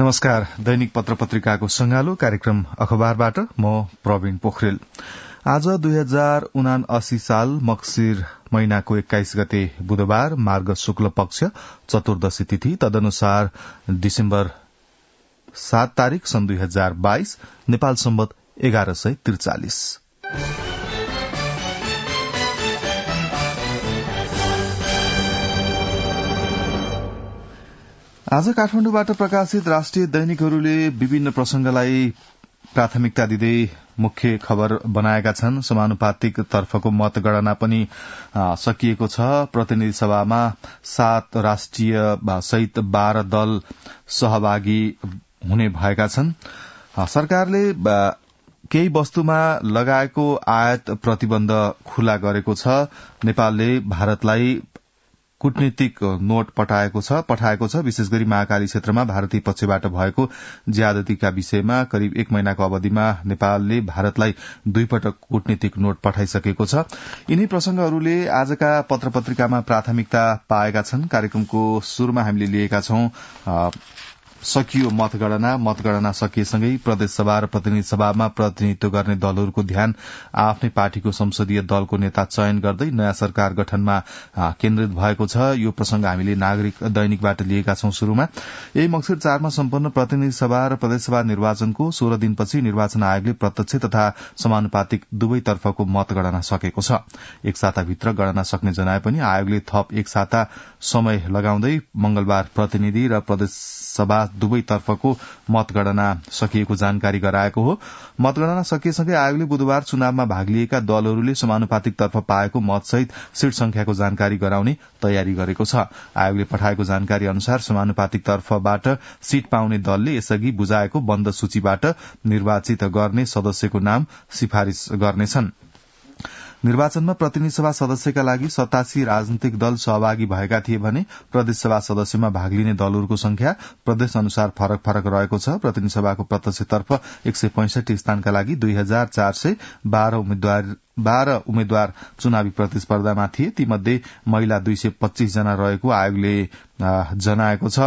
नमस्कार। दैनिक पत्र पत्रिकाको संगालो कार्यक्रम अखबारबाट म प्रवीण पोखरेल। आज 2079 साल मक्सिर महिनाको 21 गते बुधबार, मार्ग शुक्ल पक्ष चतुर्दशी तिथि, तदनुसार डिसेम्बर 7 तारिक सन् 2022, नेपाल सम्वत 1143। आज काठमाडौँबाट प्रकाशित राष्ट्रिय दैनिकहरूले विभिन्न प्रसंगलाई प्राथमिकता दिँदै मुख्य खबर बनाएका छन्। समानुपातिक तर्फको मतगणना पनि सकिएको छ। प्रतिनिधि सभामा 7 राष्ट्रिय सहित 12 दल सहभागी हुने भएका छन्। सरकारले केही वस्तुमा लगाएको आयात प्रतिबन्ध खुला गरेको छ। नेपालले भारतलाई कूटनीतिक नोट पठाएको छ। विशेष गरी महाकाली क्षेत्रमा भारतीय पक्षबाट भएको ज्यादतीका विषयमा करिब 1 महिनाको अवधिमा नेपालले भारतलाई 2 पटक कूटनीतिक नोट पठाइसकेको छ। यिनै प्रसंगहरूले आजका पत्र पत्रिकामा प्राथमिकता पाएका छन्। कार्यक्रमको शुरूमा हामीले लिएका छौं सकियो मतगणना सकिएसँगै प्रदेशसभा र प्रतिनिधि सभामा प्रतिनिधित्व गर्ने दलहरूको ध्यान आफ्नै पार्टीको संसदीय दलको नेता चयन गर्दै नयाँ सरकार गठनमा केन्द्रित भएको छ। यो प्रसंग हामीले नागरिक दैनिकबाट लिएका छौं। शुरूमा यही मक्सिर 4 मा सम्पन्न प्रतिनिधि सभा र प्रदेशसभा निर्वाचनको 16 दिनपछि निर्वाचन आयोगले प्रत्यक्ष तथा समानुपातिक दुवैतर्फको मतगणना सकेको छ। एक साताभित्र गणना सक्ने जनाए पनि आयोगले थप एक साता समय लगाउँदै मंगलबार प्रतिनिधि र प्रदेशसभा दुवैतर्फको मतगणना सकिएको जानकारी गराएको हो। मतगणना सकिएसँगै आयोगले बुधबार चुनावमा भाग लिएका दलहरूले समानुपातिक तर्फ पाएको मतसहित सीट संख्याको जानकारी गराउने तयारी गरेको छ। आयोगले पठाएको जानकारी अनुसार समानुपातिक तर्फबाट सीट पाउने दलले यसअघि बुझाएको बन्द सूचीबाट निर्वाचित गर्ने सदस्यको नाम सिफारिश गर्नेछन्। निर्वाचनमा प्रतिनिधि सभा सदस्यका लागि 87 राजनीतिक दल सहभागी भएका थिए भने प्रदेशसभा सदस्यमा भाग लिने दलहरूको संख्या प्रदेश अनुसार फरक रहेको छ। प्रतिनिधि सभाको प्रत्यक्षतर्फ 165 स्थानका लागि 2412 उम्मेद्वार चुनावी प्रतिस्पर्धामा थिए। तीमध्ये महिला 225 जना रहेको आयोगले जनाएको छ।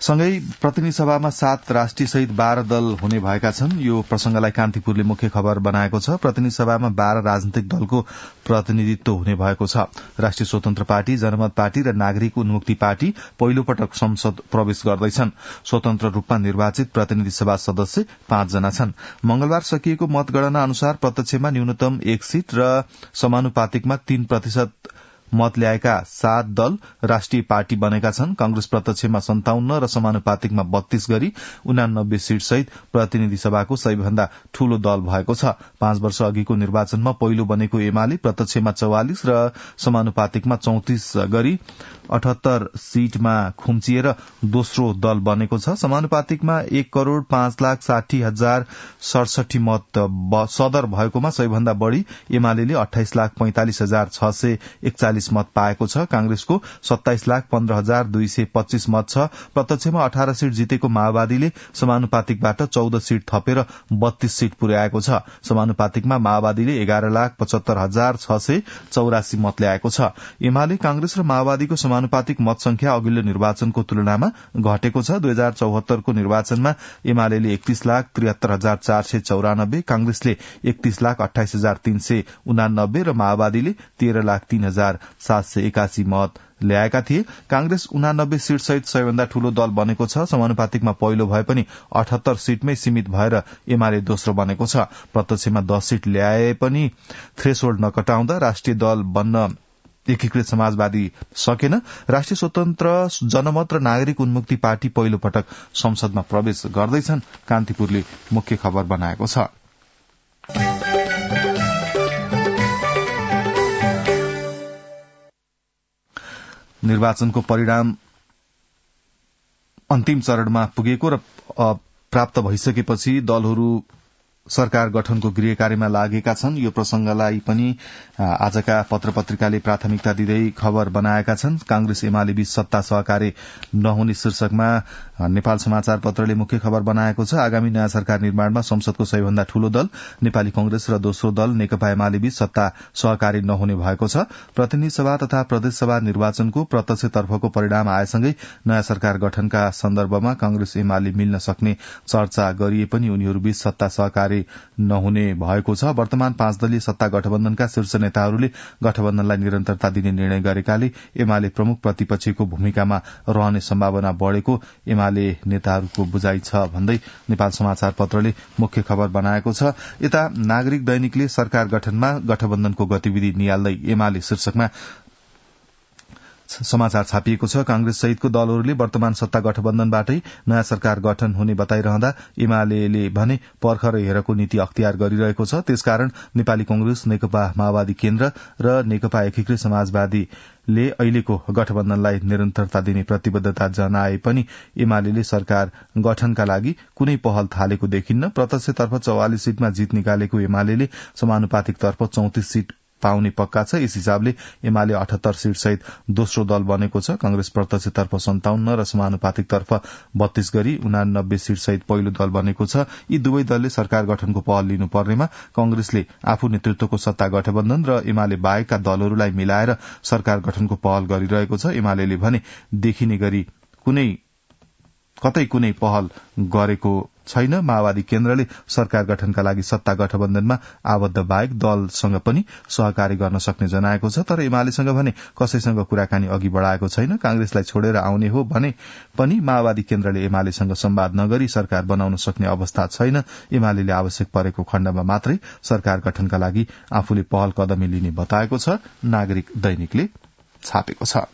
सँगै प्रतिनिधि सभामा 7 राष्ट्रिय सहित 12 दल हुने भएका छन्। यो प्रसंगलाई कान्तिपुरले मुख्य खबर बनाएको छ। प्रतिनिधि सभामा 12 राजनीतिक दलको प्रतिनिधित्व हुने भएको छ। राष्ट्रिय स्वतन्त्र पार्टी, जनमत पार्टी र नागरिक उन्मुक्ति पार्टी पहिलो पटक संसद प्रवेश गर्दैछन्। स्वतन्त्र रूपमा निर्वाचित प्रतिनिधि सभा सदस्य 5 जना छन्। मंगलबार सकिएको मतगणना अनुसार प्रत्यक्षमा न्यूनतम 1 सीट र समानुपातिकमा 3% मत ल्याएका 7 दल राष्ट्रिय पार्टी बनेका छन्। कांग्रेस प्रत्यक्षमा 57 र समानुपातिकमा 32 गरी 89 सीट सहित प्रतिनिधि सभाको सबैभन्दा ठूलो दल भएको छ। 5 वर्ष अघिको निर्वाचनमा पहिलो बनेको एमाले प्रत्यक्षमा 44 र समानुपातिकमा 34 गरी 78 सीटमा खुम्चिएर दोस्रो दल बनेको छ। समानुपातिकमा 1,05,60,067 मत सदर भएकोमा सबैभन्दा बढ़ी एमाले 28,45,641 मत पाएको छ। कांग्रेसको 27,15,225 मत छ। प्रत्यक्षमा 18 सीट जितेको माओवादीले समानुपातिकबाट 14 सीट थपेर 32 सीट पुर्याएको छ। समानुपातिकमा माओवादीले 11,75,684 मत ल्याएको छ। एमाले, कांग्रेस र माओवादीको समानुपातिक मत संख्या अघिल्लो निर्वाचनको तुलनामा घटेको छ। 2074 को निर्वाचनमा एमाले 31,73,494, कांग्रेसले 31,28,389 र माओवादीले 13,03,781 मत ल्याएका थिए। कांग्रेस 89 सीट सहित सबैभन्दा ठूलो दल बनेको छ। समानुपातिकमा पहिलो भए पनि 78 सीटमै सीमित भएर एमाले दोस्रो बनेको छ। प्रत्यक्षमा 10 सीट ल्याए पनि थ्रेशोल्ड नकटाउँदा राष्ट्रिय दल बन्न एकीकृत समाजवादी सकेन। राष्ट्रिय स्वतन्त्र, जनमत र नागरिक उन्मुक्ति पार्टी पहिलो पटक संसदमा प्रवेश गर्दैछन्। कान्तिपुरले मुख्य खबर बनाएको छ। निर्वाचनको परिणाम अन्तिम चरणमा पुगेको र प्राप्त भइसकेपछि दलहरू सरकार गठनको गृह कार्यमा लागेका छन्। यो प्रसंगलाई पनि आजका पत्र पत्रिकाले प्राथमिकता दिँदै खबर बनाएका छन्। कांग्रेस एमाले बीच सत्ता सहकार्य नहुने शीर्षकमा नेपाल समाचार पत्रले मुख्य खबर बनाएको छ। आगामी नयाँ सरकार निर्माणमा संसदको सबैभन्दा ठूलो दल नेपाली कांग्रेस र दोस्रो दल नेकपा एमाले बीच सत्ता सहकार्य नहुने भएको छ। प्रतिनिधि सभा तथा प्रदेशसभा निर्वाचनको प्रत्यक्षतर्फको परिणाम आएसँगै नयाँ सरकार गठनका सन्दर्भमा कांग्रेस एमाले मिल्न सक्ने चर्चा गरिए पनि उनीहरूबीच सत्ता सहकार्य नहुने भएको छ। वर्तमान 5 दलीय सत्ता गठबन्धनका शीर्ष नेताहरूले गठबन्धनलाई निरन्तरता दिने निर्णय गरेकाले एमाले प्रमुख प्रतिपक्षको भूमिकामा रहने सम्भावना बढ़ेको एमाले नेताहरूको बुझाइ छ भन्दै नेपाल समाचार पत्रले मुख्य खबर बनाएको छ। यता नागरिक दैनिकले सरकार गठनमा गठबन्धनको गतिविधि नियाल्दै एमाले शीर्षकमा समाचार छापिएको छ। कांग्रेस सहितको दलहरूले वर्तमान सत्ता गठबन्धनबाटै नयाँ सरकार गठन हुने बताइरहँदा एमाले भने पर्ख र हेरको नीति अख्तियार गरिरहेको छ। त्यसकारण नेपाली कांग्रेस, नेकपा माओवादी केन्द्र र नेकपा एकीकृत समाजवादीले अहिलेको गठबन्धनलाई निरन्तरता दिने प्रतिबद्धता जनाए पनि एमाले सरकार गठनका लागि कुनै पहल थालेको देखिन्न। प्रत्यक्षतर्फ 44 सीटमा जित निकालेको एमाले समानुपातिक तर्फ 34 सीट पाउने पक्का छ। यस हिसाबले एमाले 78 सीट सहित दोस्रो दल बनेको छ। कांग्रेस प्रत्यक्षतर्फ 57 र समानुपातिक तर्फ 32 गरी 89 सीट सहित पहिलो दल बनेको छ। यी दुवै दलले सरकार गठनको पहल लिनुपर्नेमा कांग्रेसले आफू नेतृत्वको सत्ता गठबन्धन र एमाले बाहेकका दलहरूलाई मिलाएर सरकार गठनको पहल गरिरहेको छ। एमाले भने देखिने गरी कतै कुनै पहल गरेको छैन। माओवादी केन्द्रले सरकार गठनका लागि सत्ता गठबन्धनमा आबद्ध बाहेक दलसँग पनि सहकारी गर्न सक्ने जनाएको छ। तर एमालेसँग भने कसैसँग कुराकानी अघि बढ़ाएको छैन। कांग्रेसलाई छोडेर आउने हो भने पनि माओवादी केन्द्रले एमालेसँग संवाद नगरी सरकार बनाउन सक्ने अवस्था छैन। एमाले आवश्यक परेको खण्डमा मात्रै सरकार गठनका लागि आफूले पहल कदमी लिने बताएको छ। नागरिक दैनिकले छापेको छ।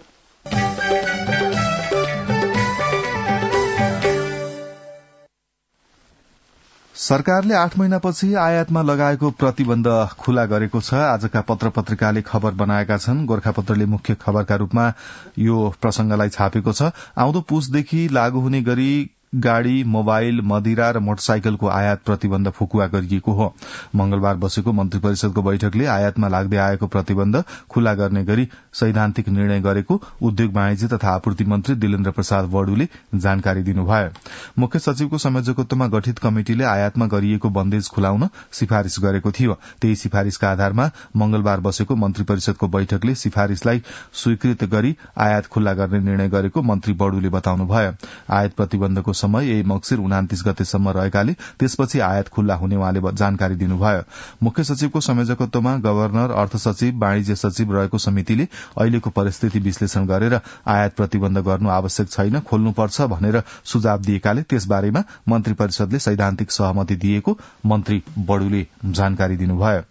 सरकारले 8 महिनापछि आयातमा लगाएको प्रतिबन्ध खुला गरेको छ। आजका पत्र पत्रिकाले खबर बनाएका छन्। गोर्खापत्रले मुख्य खबरका रूपमा यो प्रसंगलाई छापेको छ। आउँदो पुसदेखि लागू हुने गरी गाड़ी, मोबाइल, मदिरा र मोटरसाइकलको आयात प्रतिबन्ध फुकुवा गरिएको हो। मंगलबार बसेको मन्त्री परिषदको बैठकले आयातमा लाग्दै आएको प्रतिबन्ध खुला गर्ने गरी सैद्धान्तिक निर्णय गरेको उद्योग वाणिज्य तथा आपूर्ति मन्त्री दिलेन्द्र प्रसाद वडुले जानकारी दिनुभयो। मुख्य सचिवको संयोजकत्वमा गठित कमिटिले आयातमा गरिएको बन्देज खुलाउन सिफारिश गरेको थियो। त्यही सिफारिशका आधारमा मंगलबार बसेको मन्त्री परिषदको बैठकले सिफारिशलाई स्वीकृत गरी आयात खुल्ला गर्ने निर्णय गरेको मन्त्री वडुले बताउनुभयो। आयात प्रतिबन्धको समय यही मक्सिर 29 गतेसम्म रहेकाले त्यसपछि आयात खुल्ला हुने उहाँले जानकारी दिनुभयो। मुख्य सचिवको संयोजकत्वमा गवर्नर, अर्थ सचिव, वाणिज्य सचिव रहेको समितिले अहिलेको परिस्थिति विश्लेषण गरेर आयात प्रतिबन्ध गर्नु आवश्यक छैन, खोल्नुपर्छ भनेर सुझाव दिएकाले त्यसबारेमा मन्त्री परिषदले सैद्धान्तिक सहमति दिएको मन्त्री बडुले जानकारी दिनुभयो।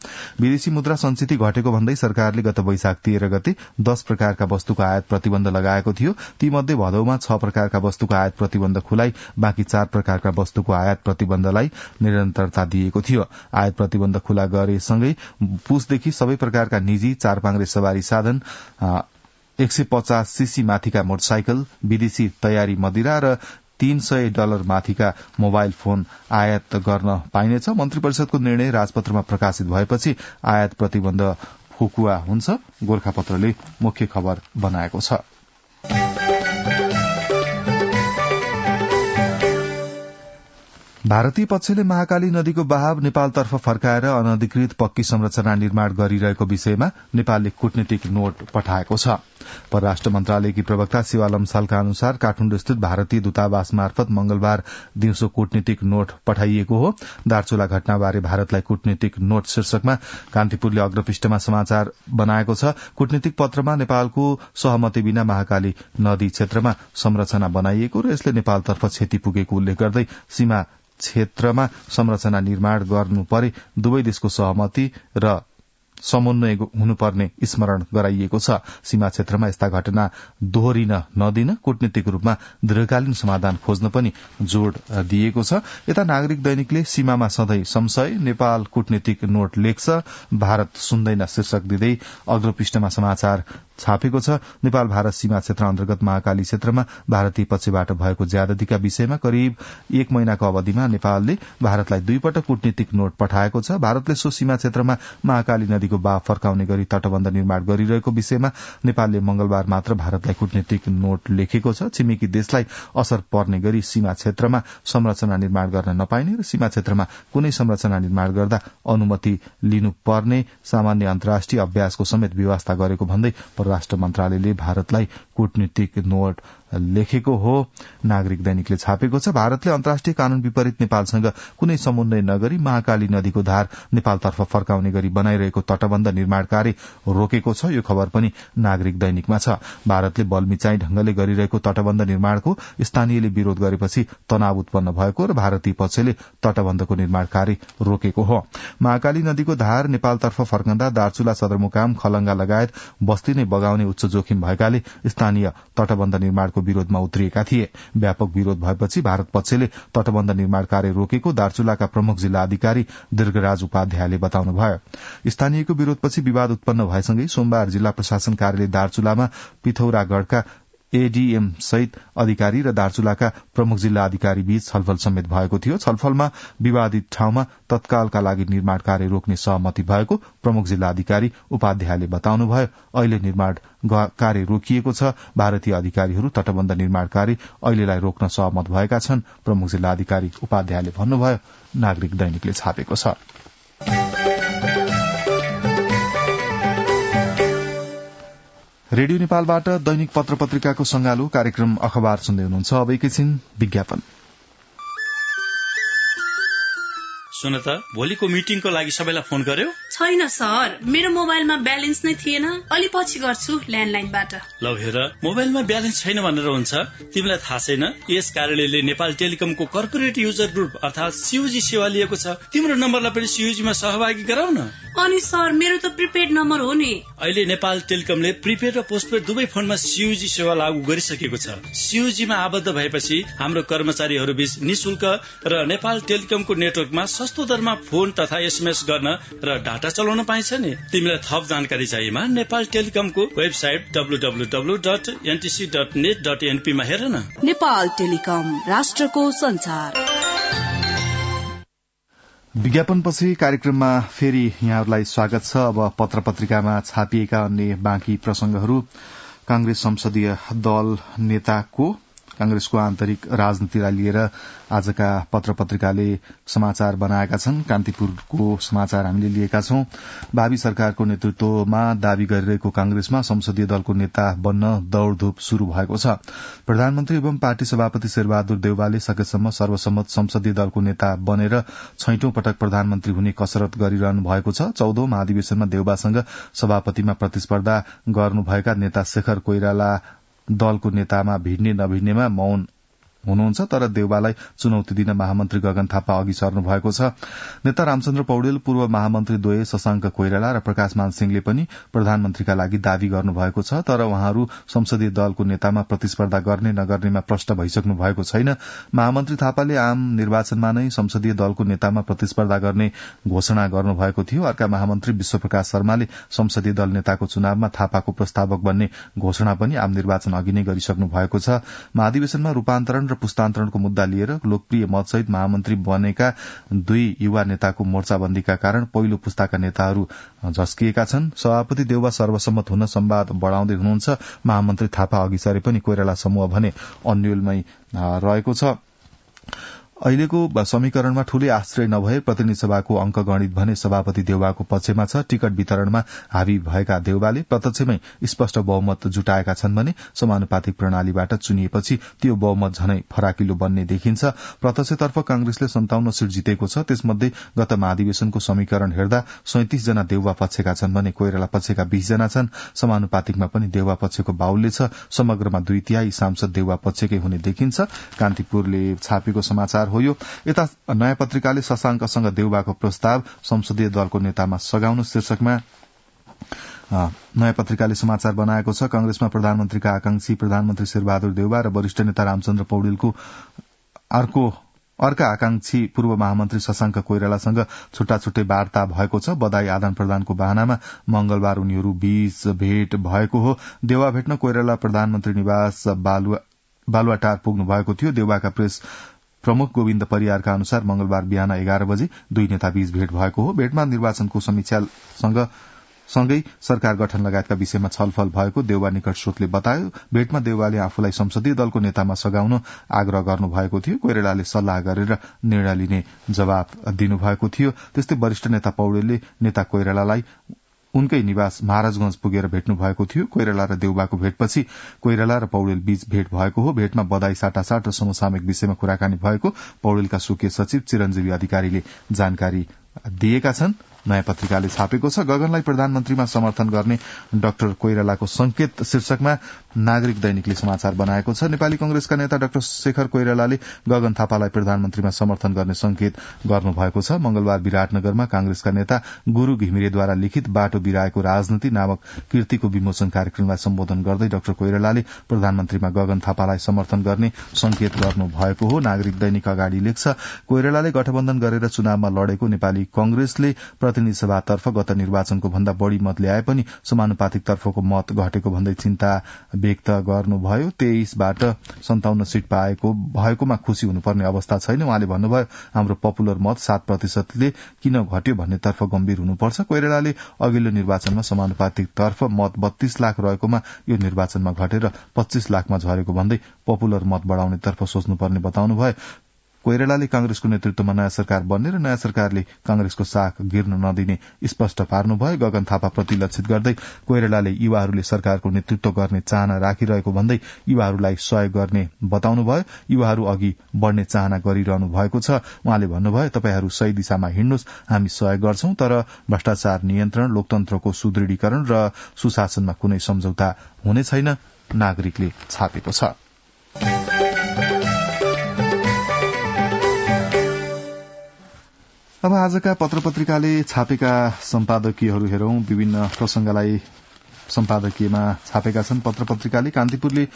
विदेशी मुद्रा संचिति घटेको भन्दै सरकारले गत वैशाख 13 गते 10 प्रकारका वस्तुको आयात प्रतिबन्ध लगाएको थियो। तीमध्ये भदौमा 6 प्रकारका वस्तुको आयात प्रतिबन्ध खुलाई बाँकी 4 प्रकारका वस्तुको आयात प्रतिबन्धलाई निरन्तरता दिएको थियो। आयात प्रतिबन्ध खुला गरेसँगै पुसदेखि सबै प्रकारका निजी 4 पाङ्ग्रे सवारी साधन, 150 सीसी माथिका मोटरसाइकल, विदेशी तयारी मदिरा र $300 माथिका मोबाइल फोन आयात गर्न पाइनेछ। मन्त्री परिषदको निर्णय राजपत्रमा प्रकाशित भएपछि आयात प्रतिबन्ध फुकुवा हुन्छ। गोर्खापत्रले मुख्य खबर बनाएको छ। भारतीय पक्षले महाकाली नदीको बहाव नेपालतर्फ फर्काएर अनधिकृत पक्की संरचना निर्माण गरिरहेको विषयमा नेपालले कूटनीतिक नोट पठाएको छ। परराष्ट्र मन्त्रालयकी प्रवक्ता शिवा लम्सालका अनुसार काठमाडौँस्थित भारतीय दूतावास मार्फत मंगलबार दिउँसो कूटनीतिक नोट पठाइएको हो। दार्चुला घटनाबारे भारतलाई कूटनीतिक नोट शीर्षकमा कान्तिपुरले अग्रपृष्ठमा समाचार बनाएको छ। कूटनीतिक पत्रमा नेपालको सहमति बिना महाकाली नदी क्षेत्रमा संरचना बनाइएको र यसले नेपालतर्फ क्षति पुगेको उल्लेख गर्दै सीमा क्षेत्रमा संरचना निर्माण गर्नु परे दुवै देशको सहमति र समन्वय हुनुपर्ने स्मरण गराइएको छ। सीमा क्षेत्रमा यस्ता घटना दोहोरिन नदिन कूटनीतिक रूपमा दीर्घकालीन समाधान खोज्न पनि जोड़ दिएको छ। यता नागरिक दैनिकले सीमामा सधैं संशय, नेपाल कूटनीतिक नोट लेख्छ, भारत सुन्दैन शीर्षक दिँदै अग्लो पृष्ठमा समाचार छापेको छ। नेपाल भारत सीमा क्षेत्र अन्तर्गत महाकाली क्षेत्रमा भारतीय पक्षबाट भएको ज्यादतीका विषयमा करिब 1 महिनाको अवधिमा नेपालले भारतलाई 2 पटक कूटनीतिक नोट पठाएको छ। भारतले सो सीमा क्षेत्रमा महाकाली नदीको बाफ फर्काउने गरी तटबन्ध निर्माण गरिरहेको विषयमा नेपालले मंगलबार मात्र भारतलाई कूटनीतिक नोट लेखेको छ। छिमेकी देशलाई असर पर्ने गरी सीमा क्षेत्रमा संरचना निर्माण गर्न नपाइने र सीमा क्षेत्रमा कुनै संरचना निर्माण गर्दा अनुमति लिनुपर्ने सामान्य अन्तर्राष्ट्रिय अभ्यासको समेत व्यवस्था गरेको भन्दै परराष्ट्र मन्त्रालयले भारतलाई कूटनीतिक नोट लेखेको हो। नागरिक दैनिकले छापेको छ। भारतले अन्तर्राष्ट्रिय कानून विपरीत नेपालसँग कुनै समन्वय नगरी महाकाली नदीको धार नेपालतर्फ फर्काउने गरी बनाइरहेको तटबन्ध निर्माण कार्य रोकेको छ। यो खबर पनि नागरिक दैनिकमा छ। भारतले बलमिचाई ढंगले गरिरहेको तटबन्ध निर्माणको स्थानीयले विरोध गरेपछि तनाव उत्पन्न भएको र भारतीय पक्षले तटबन्धको निर्माण कार्य रोकेको हो। महाकाली नदीको धार नेपालतर्फ फर्कँदा दार्चुला सदरमुकाम, खलंगा लगायत बस्ती नै बगाउने उच्च जोखिम भएकाले स्थानीय तटबन्ध निर्माणको विरोधमा उत्रिएका थिए। व्यापक विरोध भएपछि भारत पक्षले तटबन्ध निर्माण कार्य रोकेको दार्चुलाका प्रमुख जिल्ला अधिकारी दीर्घराज उपाध्यायले बताउनुभयो। स्थानीयको विरोधपछि विवाद उत्पन्न भएसँगै सोमबार जिल्ला प्रशासन कार्यालय दार्चुलामा पिथौरागढ़का एडीएम सहित अधिकारी र दार्चुलाका प्रमुख जिल्ला अधिकारी बीच छलफल समेत भएको थियो। छलफलमा विवादित ठाउँमा तत्कालका लागि निर्माण कार्य रोक्ने सहमति भएको प्रमुख जिल्ला अधिकारी उपाध्यायले बताउनुभयो। अहिले निर्माण कार्य रोकिएको छ। भारतीय अधिकारीहरू तटबन्ध निर्माण कार्य अहिलेलाई रोक्न सहमत भएका छन्, प्रमुख जिल्ला अधिकारी उपाध्यायले भन्नुभयो। नागरिक दैनिकले छापेको छ। रेडियो नेपालबाट दैनिक पत्र पत्रिकाको संगालो कार्यक्रम अखबार सुन्दै हुनुहुन्छ। अब एकैछिन विज्ञापन। सुन त, भोलिको मिटिङको लागि सबैलाई फोन गर्यो? छैन सर, मेरो मोबाइलमा ब्यालेन्स नै थिएन। अलि पछि गर्छु ल्यान्डलाइनबाट। ल हेर, मोबाइलमा ब्यालेन्स छैन भनेर हुन्छ? तिमीलाई थाहा छैन यस कार्यालयले नेपाल टेलिकमको कर्पोरेट युजर ग्रुप अर्थात सीयूजी सेवा लिएको छ। तिम्रो नम्बरलाई पनि सीयूजीमा सहभागी गराउ न। अनि सर, मेरो त प्रिपेड नम्बर हो नि। अहिले नेपाल टेलिकमले प्रिपेड र पोस्टपेड दुवै फोनमा सीयूजी सेवा लागू गरिसकेको छ। सीयूजीमा आबद्ध भएपछि हाम्रो कर्मचारीहरू बीच निशुल्क र नेपाल टेलिकमको नेटवर्कमा सस्तो दरमा फोन तथा एसएमएस गर्न र डाटा चलाउन पाइन्छ नि। तिमीलाई थप जानकारी चाहिएमा नेपाल टेलिकमको वेबसाइट www.ntc.net.np मा हेर न। नेपाल टेलिकम, राष्ट्रको संचार। विज्ञापनपछि कार्यक्रममा फेरि यहाँहरूलाई स्वागत छ। अब पत्र पत्रिकामा छापिएका अन्य बाँकी प्रसंगहरू। कांग्रेस संसदीय दल नेताको कांग्रेसको आन्तरिक राजनीतिलाई लिएर आजका पत्र पत्रिकाले समाचार बनाएका छन्। कान्तिपुरको समाचार हामीले लिएका छौं। भावी सरकारको नेतृत्वमा दावी गरिरहेको कांग्रेसमा संसदीय दलको नेता बन्न दौड़धूप शुरू भएको छ। प्रधानमन्त्री एवं पार्टी सभापति शेरबहादुर देउवाले सकेसम्म सर्वसम्मत संसदीय दलको नेता बनेर 6औं पटक प्रधानमन्त्री हुने कसरत गरिरहनु भएको छ। 14औं महाधिवेशनमा देउवासँग सभापतिमा प्रतिस्पर्धा गर्नुभएका नेता शेखर कोइराला दलको नेतामा भिड्ने नभिड्नेमा मौन हुनुहुन्छ, तर देउवालाई चुनौती दिन महामन्त्री गगन थापा अघि सर्नु भएको छ। नेता रामचन्द्र पौडेल, पूर्व महामन्त्री द्वय शशाङ्क कोइराला र प्रकाशमान सिंहले पनि प्रधानमन्त्रीका लागि दावी गर्नुभएको छ, तर उहाँहरू संसदीय दलको नेतामा प्रतिस्पर्धा गर्ने नगर्नेमा प्रष्ट भइसक्नु भएको छैन। महामन्त्री थापाले आम निर्वाचनमा नै संसदीय दलको नेतामा प्रतिस्पर्धा गर्ने घोषणा गर्नुभएको थियो। अर्का महामन्त्री विश्वप्रकाश शर्माले संसदीय दल नेताको चुनावमा थापाको प्रस्तावक बन्ने घोषणा पनि आम निर्वाचन अघि नै गरिसक्नु भएको छ। महाधिवेशनमा रूपान्तरण र पुस्तान्तरणको मुद्दा लिएर लोकप्रिय मतसहित महामन्त्री बनेका 2 युवा नेताको मोर्चाबन्दीका कारण पहिलो पुस्ताका नेताहरू झस्किएका छन्। सभापति देउवा सर्वसम्मत हुन संवाद बढ़ाउँदै हुनुहुन्छ। महामन्त्री थापा अघि सरे पनि कोइराला समूह भने अन्यलमै रहेको छ। अहिलेको समीकरणमा ठूलै आश्रय नभए प्रतिनिधि सभाको अंक गणित भने सभापति देउवाको पक्षमा छ। टिकट वितरणमा हावी भएका देउवाले प्रत्यक्षमै स्पष्ट बहुमत जुटाएका छन् भने समानुपातिक प्रणालीबाट चुनिएपछि त्यो बहुमत झनै फराकिलो बन्ने देखिन्छ। प्रत्यक्षतर्फ कांग्रेसले 57 सीट जितेको छ। त्यसमध्ये गत महाधिवेशनको समीकरण हेर्दा 37 जना देउवा पक्षका छन् भने कोइराला पक्षका 20 जना छन्। समानुपातिकमा पनि देउवा पक्षको बाहुल्य छ। समग्रमा 2/3 सांसद देउवा पक्षकै हुने देखिन्छ। कान्तिपुरले छापेको समाचार हो यो। यता नयाँ पत्रिकाले शशाङ्कसँग देउवाको प्रस्ताव संसदीय दलको नेतामा सघाउनु शीर्षकमा नयाँ पत्रिकाले समाचार बनाएको छ। कांग्रेसमा प्रधानमन्त्रीका आकांक्षी प्रधानमन्त्री शेरबहादुर देउवा र वरिष्ठ नेता रामचन्द्र पौडेलको अर्का आकांक्षी पूर्व महामन्त्री शशांक कोइरालासँग छुट्टा छुट्टै वार्ता भएको छ। बधाई आदान प्रदानको बहानामा मंगलबार उनीहरू बीच भेट भएको हो। देउवा भेट्न कोइराला प्रधानमन्त्री निवास बालुवाटार पुग्नु भएको थियो। देउवाका प्रेस प्रमुख गोविन्द परियारका अनुसार मंगलबार बिहान 11 बजे दुई नेता बीच भेट भएको हो। भेटमा निर्वाचनको समीक्षासँगै सरकार गठन लगायतका विषयमा छलफल भएको देउवा निकट स्रोतले बतायो। भेटमा देउवाले आफूलाई संसदीय दलको नेतामा सघाउन आग्रह गर्नुभएको थियो। कोइरालाले सल्लाह गरेर निर्णय लिने जवाब दिनुभएको थियो। त्यस्तै वरिष्ठ नेता पौडेलले नेता कोइरालालाई उनकै निवास महाराजगंज पुगेर भेट्नु भएको थियो। कोइराला र देउवाको भेटपछि कोइराला र पौडेल बीच भेट भएको हो। भेटमा बधाई साटासाट र समसामयिक विषयमा कुराकानी भएको पौडेलका स्वकीय सचिव चिरञ्जीवी अधिकारीले जानकारी दिएका छन्। नयाँ पत्रिकाले छापेको छ। गगनलाई प्रधानमन्त्रीमा समर्थन गर्ने डाक्टर कोइरालाको संकेत शीर्षकमा नागरिक दैनिकले समाचार बनाएको छ। नेपाली कंग्रेसका नेता डाक्टर शेखर कोइरालाले गगन थापालाई प्रधानमन्त्रीमा समर्थन गर्ने संकेत गर्नुभएको छ। मंगलबार विराटनगरमा कांग्रेसका नेता गुरू घिमिरेद्वारा लिखित बाटो बिराएको राजनीति नामक कृतिको विमोचन कार्यक्रमलाई सम्बोधन गर्दै डाक्टर कोइरालाले प्रधानमन्त्रीमा गगन थापालाई समर्थन गर्ने संकेत गर्नुभएको हो। नागरिक दैनिक अगाडि लेख्छ, कोइरालाले गठबन्धन गरेर चुनावमा लडेको नेपाली कंग्रेसले प्रतिनिधि सभातर्फ गत निर्वाचनको भन्दा बढ़ी मत ल्याए पनि समानुपातिक तर्फको मत घटेको भन्दै चिन्ता व्यक्त गर्नुभयो। 23बाट 57 सीट भएकोमा खुशी हुनुपर्ने अवस्था छैन। उहाँले भन्नुभयो, हाम्रो पपुलर मत 7%ले किन घट्यो भन्नेतर्फ गम्भीर हुनुपर्छ। कोइरालाले अघिल्लो निर्वाचनमा समानुपातिक तर्फ मत 32 लाख रहेकोमा यो निर्वाचनमा घटेर 25 लाखमा झरेको भन्दै पपुलर मत बढ़ाउनेतर्फ सोच्नुपर्ने बताउनुभयो। कोइरालाले कांग्रेसको नेतृत्वमा नयाँ सरकार बन्ने र नयाँ सरकारले कांग्रेसको साख गिर्न नदिने स्पष्ट पार्नुभयो। गगन थापा प्रति लक्षित गर्दै कोइरालाले युवाहरूले सरकारको नेतृत्व गर्ने चाहना राखिरहेको भन्दै युवाहरूलाई सहयोग गर्ने बताउनुभयो। युवाहरू अघि बढ़ने चाहना गरिरहनु भएको छ। उहाँले भन्नुभयो, तपाईहरू सही दिशामा हिँड्नुहोस्, हामी सहयोग गर्छौं, तर भ्रष्टाचार नियन्त्रण, लोकतन्त्रको सुदृढीकरण र सुशासनमा कुनै सम्झौता हुने छैन, नागरिकले छापेको छ। अब आजका पत्र पत्रिकाले छापेका सम्पादकीयहरू हेरौं। विभिन्न प्रसंगलाई सम्पादकीयमा छापेका छन् पत्र पत्रिकाले। कान्तिपुरले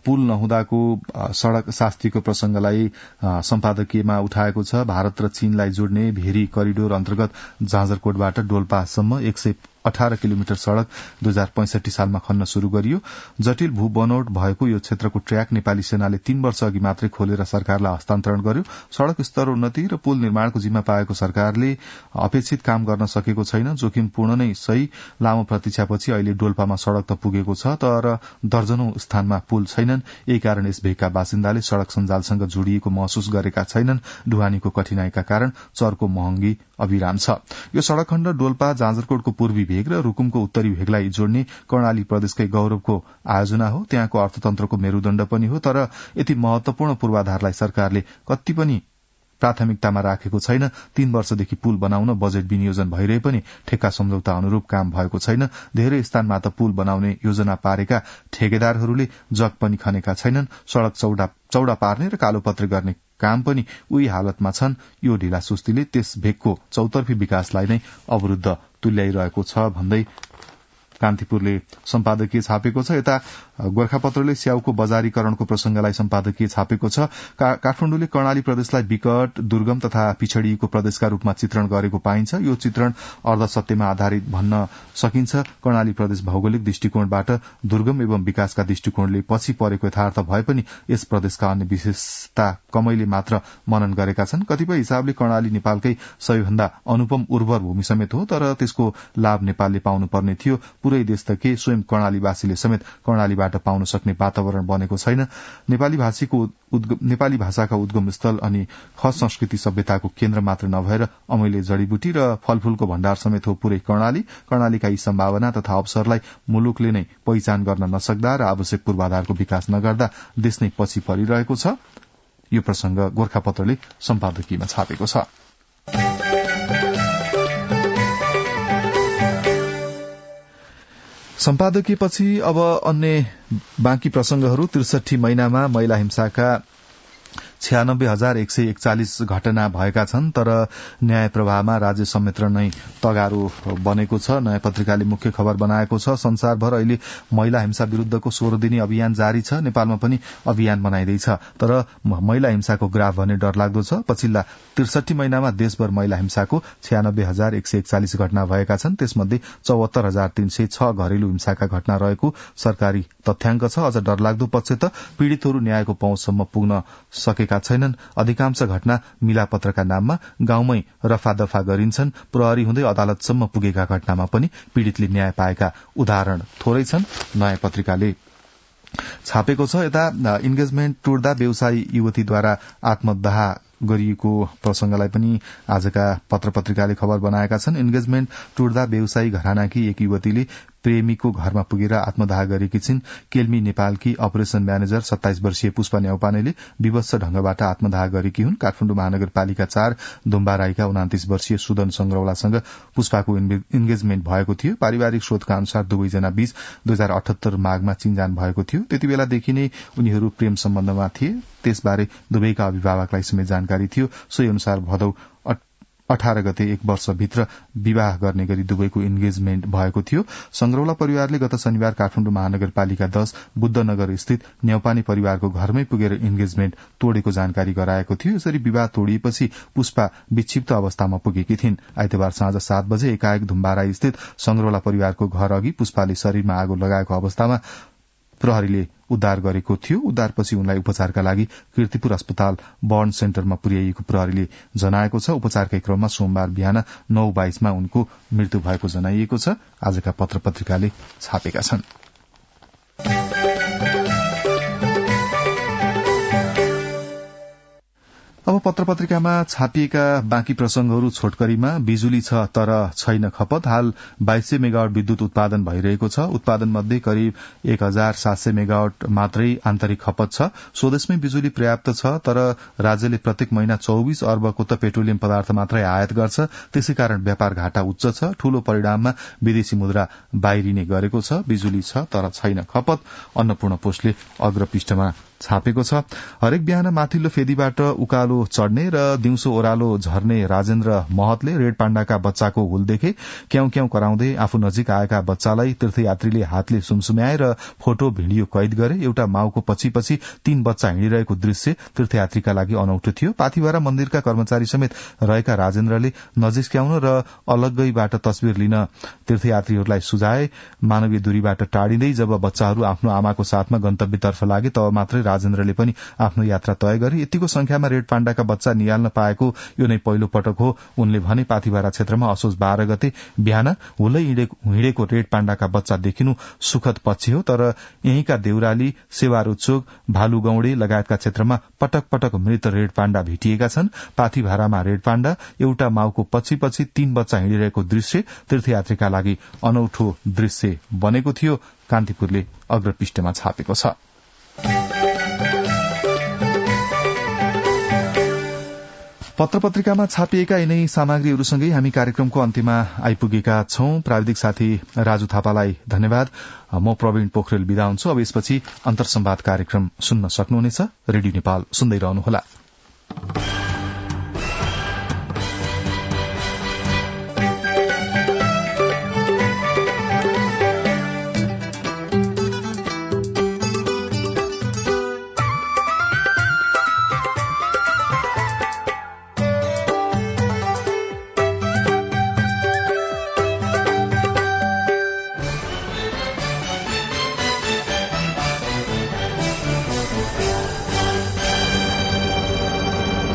पुल नहुँदाको सड़क शास्तिको प्रसंगलाई सम्पादकीयमा उठाएको छ। भारत र चीनलाई जोड्ने भेरी करिडोर अन्तर्गत जाजरकोटबाट डोल्पासम्म 118 किलोमिटर सड़क 2065 सालमा खन्न शुरू गरियो। जटिल भू बनोट भएको यो क्षेत्रको ट्र्याक नेपाली सेनाले 3 वर्ष अघि मात्रै खोलेर सरकारलाई हस्तान्तरण गर्यो। सड़क स्तरोन्नति र पुल निर्माणको जिम्मा पाएको सरकारले अपेक्षित काम गर्न सकेको छैन। जोखिमपूर्ण नै सही, लामो प्रतीक्षापछि अहिले डोल्पामा सड़क त पुगेको छ, तर दर्जनौं स्थानमा पुल छैनन्। यही कारण यस भेगका बासिन्दाले सड़क सञ्जालसँग जोडिएको महसुस गरेका छैनन्। ढुवानीको कठिनाईका कारण चरको महँगी अविराम छ। यो सड़क खण्ड डोल्पा जाजरकोटको पूर्वी भेग र रुकुमको उत्तरी भेगलाई जोड्ने कर्णाली प्रदेशकै गौरवको आयोजना हो। त्यहाँको अर्थतन्त्रको मेरुदण्ड पनि हो। तर यति महत्वपूर्ण पूर्वाधारलाई सरकारले कति पनि प्राथमिकतामा राखेको छैन। 3 वर्षदेखि पुल बनाउन बजेट विनियोजन भइरहे पनि ठेक्का सम्झौता अनुरूप काम भएको छैन। धेरै स्थानमा त पुल बनाउने योजना पारेका ठेकेदारहरूले जग पनि खनेका छैनन्। सड़क चौड़ा पार्ने र कालोपत्रे गर्ने काम पनि उही हालतमा छन्। यो ढिलासुस्तीले त्यस भेगको चौतर्फी विकासलाई नै अवरुद्ध तुल्याइरहेको छ भन्दै कान्तिपुरले सम्पादकीय छापेको छ। यता गोर्खापत्रले स्याउको बजारीकरणको प्रसंगलाई सम्पादकीय छापेको छ। काठमाडौँले कर्णाली प्रदेशलाई विकट, दुर्गम तथा पिछड़िएको प्रदेशका रूपमा चित्रण गरेको पाइन्छ। यो चित्रण अर्धसत्यमा आधारित भन्न सकिन्छ। कर्णाली प्रदेश भौगोलिक दृष्टिकोणबाट दुर्गम एवं विकासका दृष्टिकोणले पछि परेको यथार्थ भए पनि यस प्रदेशका अन्य विशेषता कमैले मात्र मनन गरेका छन्। कतिपय हिसाबले कर्णाली नेपालकै सबैभन्दा अनुपम उर्वर भूमि समेत हो, तर त्यसको लाभ नेपालले पाउनुपर्ने थियो। पूरै देश त के, स्वयं कर्णालीवासीले समेत कर्णालीबाट पाउन सक्ने वातावरण बनेको छैन। नेपाली भाषाका उद्गम स्थल अनि खस संस्कृति सभ्यताको केन्द्र मात्र नभएर अमैले जड़ीबुटी र फलफूलको भण्डार समेत हो पूरै कर्णाली। कर्णालीका यी सम्भावना तथा अवसरलाई मुलुकले नै पहिचान गर्न नसक्दा र आवश्यक पूर्वाधारको विकास नगर्दा देश नै पछि परिरहेको छ। यो प्रसंग गोर्खापत्रले सम्पादकीयमा छापेको छ। सम्पादकीयपछि अब अन्य बाँकी प्रसंगहरू। 63 महिनामा महिला हिंसाका 96,141 घटना भएका छन्, तर न्याय प्रवाहमा राज्य संयन्त्र नै तगारो बनेको छ। नयाँ पत्रिकाले मुख्य खबर बनाएको छ। संसारभर अहिले महिला हिंसा विरूद्धको 16 दिने अभियान जारी छ। नेपालमा पनि अभियान बनाइँदैछ, तर महिला हिंसाको ग्राफ भने डरलाग्दो छ। पछिल्ला 63 महिनामा देशभर महिला हिंसाको 96,141 घटना भएका छन्। त्यसमध्ये 74,306 घरेलु हिंसाका घटना रहेको सरकारी तथ्याङ्क छ। अझ डरलाग्दो पक्ष त पीड़ितहरू न्यायको पहुँचसम्म पुग्न सकेका छैनन्। अधिकांश घटना मिलापत्रका नाममा गाउँमै रफादफा गरिन्छन्। प्रहरी हुँदै अदालतसम्म पुगेका घटनामा पनि पीड़ितले न्याय पाएका उदाहरण थोरै छन्, नयाँ पत्रिकाले छापेको छ। यता इन्गेजमेन्ट टुट्दा व्यवसायी युवतीद्वारा आत्मदाह गरिएको प्रसंगलाई पनि आजका पत्र पत्रिकाले खबर बनाएका छन्। इन्गेजमेन्ट टुट्दा व्यवसायी घरानाकी एक युवतीले प्रेमीको घरमा पुगेर आत्मदाह गरेकी छिन्। केल्मी नेपालकी अपरेशन म्यानेजर 27 वर्षीय पुष्पा न्याउपानेले विवत्स ढंगबाट आत्मदाह गरेकी हुन्। काठमाडौँ महानगरपालिका 4 दुम्बाराईका 29 वर्षीय सुदन संग्रौलासँग पुष्पाको इन्गेजमेन्ट भएको थियो। पारिवारिक स्रोतका अनुसार दुवैजना बीच 2078 माघमा चिनजान भएको थियो। त्यतिबेलादेखि नै उनीहरू प्रेम सम्बन्धमा थिए। त्यसबारे दुवैका अभिभावकलाई समेत जानकारी थियो। सोही अनुसार भदौ 18 गते 1 वर्षभित्र विवाह गर्ने गरी दुवैको इन्गेजमेन्ट भएको थियो। संग्रौला परिवारले गत शनिबार काठमाडौँ महानगरपालिका 10 बुद्धनगर स्थित न्यौपाने परिवारको घरमै पुगेर इन्गेजमेन्ट तोडेको जानकारी गराएको थियो। यसरी विवाह तोडिएपछि पुष्पा विक्षिप्त अवस्थामा पुगेकी थिइन्। आइतबार साँझ 7 बजे एकाएक धुम्बाराई स्थित संग्रौला परिवारको घर अघि पुष्पाले शरीरमा आगो लगाएको अवस्थामा प्रहरीले उद्धार गरेको थियो। उद्धारपछि उनलाई उपचारका लागि कीर्तिपुर अस्पताल बर्न सेन्टरमा पुर्याइएको प्रहरीले जनाएको छ। उपचारकै क्रममा सोमबार बिहान 9:22 उनको मृत्यु भएको जनाइएको छ। आजका पत्र पत्रिकाले छापेका छन्। अब पत्र पत्रिकामा छापिएका बाँकी प्रसंगहरू छोटकरीमा। बिजुली छ तर छैन खपत। हाल 2200 मेगावाट विद्युत उत्पादन भइरहेको छ। उत्पादन मध्ये करिब 1700 मेगावाट मात्रै आन्तरिक खपत छ। स्वदेशमै बिजुली पर्याप्त छ, तर राज्यले प्रत्येक महिना 24 अर्बको त पेट्रोलियम पदार्थ मात्रै आयात गर्छ। त्यसैकारण व्यापार घाटा उच्च छ। ठूलो परिणाममा विदेशी मुद्रा बाहिरिने गरेको छ। बिजुली छ तर छैन खपत, अन्नपूर्ण पोस्टले अग्रपृष्ठमा छापेको छ। हरेक बिहान माथिल्लो फेदीबाट उकालो चढ़ने र दिउँसो ओह्रालो झर्ने राजेन्द्र महतले रेड पाण्डाका बच्चाको हुल देखे। क्याउ क्याउ कराउँदै आफू नजिक आएका बच्चालाई तीर्थयात्रीले हातले सुमसुम्याए र फोटो भिडियो कैद गरे। एउटा माउको पछि पछि 3 बच्चा हिँडिरहेको दृश्य तीर्थयात्रीका लागि अनौठो थियो। पाथिभरा मन्दिरका कर्मचारी समेत रहेका राजेन्द्रले नजिस्क्याउन र अलग्गैबाट तस्विर लिन तीर्थयात्रीहरूलाई सुझाए। मानवीय दूरीबाट टाढिँदै जब बच्चाहरू आफ्नो आमाको साथमा गन्तव्यतर्फ लागे तब मात्रै राजेन्द्रले पनि आफ्नो यात्रा तय गरे। यतिको संख्यामा रेड पाण्डाका बच्चा निहाल्न पाएको यो नै पहिलो पटक हो। उनले भने पाथिभरा क्षेत्रमा असोज 12 गते बिहान हुलै हिँडेको रेड पाण्डाका बच्चा देखिनु सुखद पक्ष हो, तर यहीँका देउराली, सेवारोचोक, भालुगौडे लगायतका क्षेत्रमा पटक पटक मृत रेड पाण्डा भेटिएका छन्। पाथिभरामा रेड पाण्डा एउटा माउको पछि पछि 3 बच्चा हिँडिरहेको दृश्य तीर्थयात्रीका लागि अनौठो दृश्य बनेको थियो। कान्तिपुरले अग्रपृष्ठमा छापेको छ। पत्र पत्रिकामा छापिएका यिनै सामग्रीहरूसँगै हामी कार्यक्रमको अन्त्यमा आइपुगेका छौं। प्राविधिक साथी राजु थापालाई धन्यवाद। म प्रवीण पोखरेल बिदा हुन्छु। अब यसपछि अन्तर्संवाद कार्यक्रम सुन्न सक्नुहुनेछ। रेडियो नेपाल सुन्दै रहनुहोला।